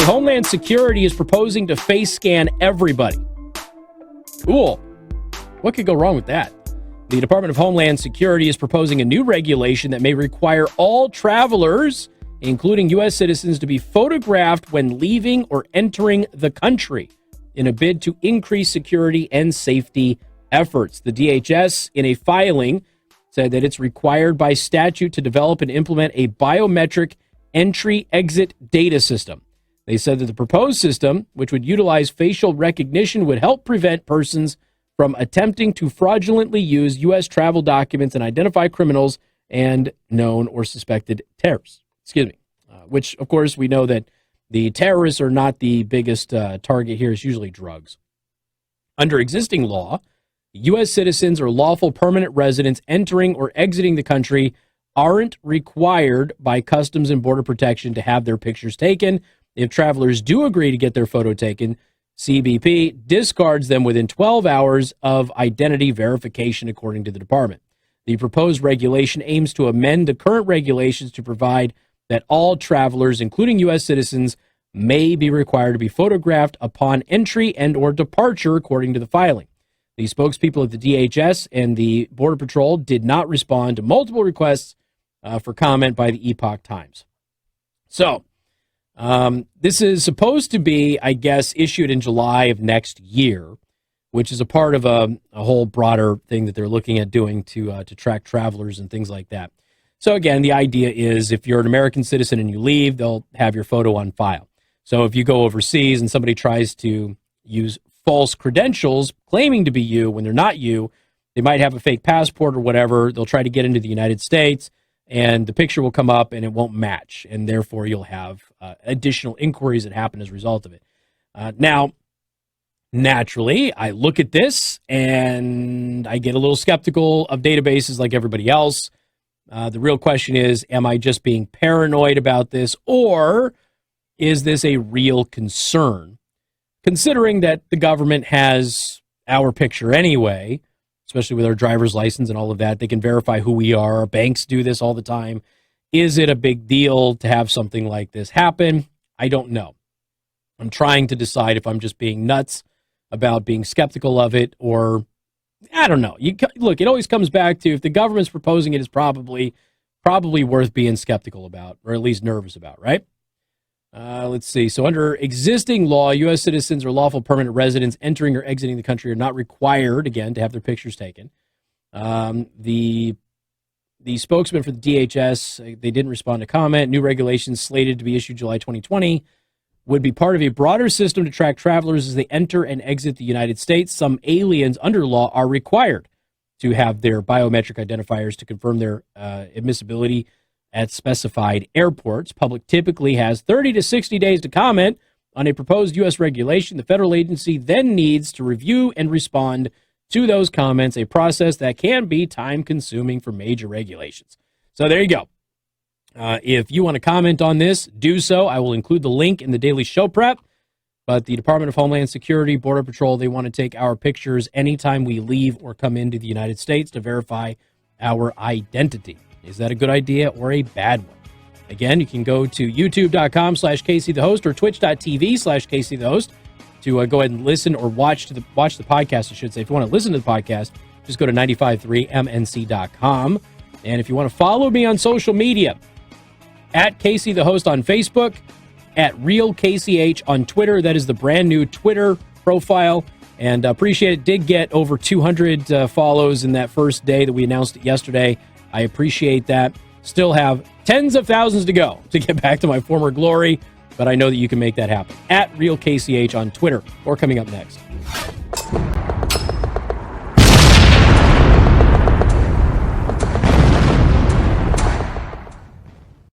Hey, Homeland Security is proposing to face scan everybody. Cool. What could go wrong with that? The Department of Homeland Security is proposing a new regulation that may require all travelers, including U.S. citizens, to be photographed when leaving or entering the country in a bid to increase security and safety efforts. The DHS, in a filing, said that it's required by statute to develop and implement a biometric entry-exit data system. They said that the proposed system, which would utilize facial recognition, would help prevent persons from attempting to fraudulently use U.S. travel documents and identify criminals and known or suspected terrorists. Which, of course, we know that the terrorists are not the biggest target here. It's usually drugs. Under existing law, U.S. citizens or lawful permanent residents entering or exiting the country aren't required by Customs and Border Protection to have their pictures taken. If travelers do agree to get their photo taken, CBP discards them within 12 hours of identity verification, according to the department. The proposed regulation aims to amend the current regulations to provide that all travelers, including U.S. citizens, may be required to be photographed upon entry and or departure, according to the filing. The spokespeople of the DHS and the Border Patrol did not respond to multiple requests for comment by the Epoch Times. So, this is supposed to be, I guess, issued in July of next year, which is a part of a whole broader thing that they're looking at doing to track travelers and things like that. So again, the idea is if you're an American citizen and you leave, they'll have your photo on file. So if you go overseas and somebody tries to use false credentials claiming to be you when they're not you, they might have a fake passport or whatever. They'll try to get into the United States, and the picture will come up and it won't match, and therefore you'll have additional inquiries that happen as a result of it. Now, naturally, I look at this and I get a little skeptical of databases like everybody else. The real question is, am I just being paranoid about this, or is this a real concern? Considering that the government has our picture anyway, especially with our driver's license and all of that, they can verify who we are. Banks do this all the time. Is it a big deal to have something like this happen? I don't know. I'm trying to decide if I'm just being nuts about being skeptical of it, or I don't know. Look, it always comes back to if the government's proposing it, it's probably worth being skeptical about, or at least nervous about, right? Let's see. So under existing law, U.S. citizens or lawful permanent residents entering or exiting the country are not required, again, to have their pictures taken. The spokesman for the DHS, they didn't respond to comment. New regulations slated to be issued July 2020 would be part of a broader system to track travelers as they enter and exit the United States. Some aliens under law are required to have their biometric identifiers to confirm their admissibility at specified airports. Public typically has 30 to 60 days to comment on a proposed U.S. regulation. The federal agency then needs to review and respond to those comments, a process that can be time-consuming for major regulations. So there you go. If you want to comment on this, do so. I will include the link in the daily show prep. But the Department of Homeland Security, Border Patrol, they want to take our pictures anytime we leave or come into the United States to verify our identity. Is that a good idea or a bad one? Again, you can go to youtube.com/Casey the Host or twitch.tv/Casey the Host to go ahead and listen or watch the podcast, I should say. If you want to listen to the podcast, just go to 953mnc.com. And if you want to follow me on social media, at Casey the Host on Facebook, at RealCaseyH on Twitter. That is the brand new Twitter profile. And appreciate it. Did get over 200 follows in that first day that we announced it yesterday. I appreciate that. Still have tens of thousands to go to get back to my former glory, but I know that you can make that happen. At RealCaseyH on Twitter, or coming up next.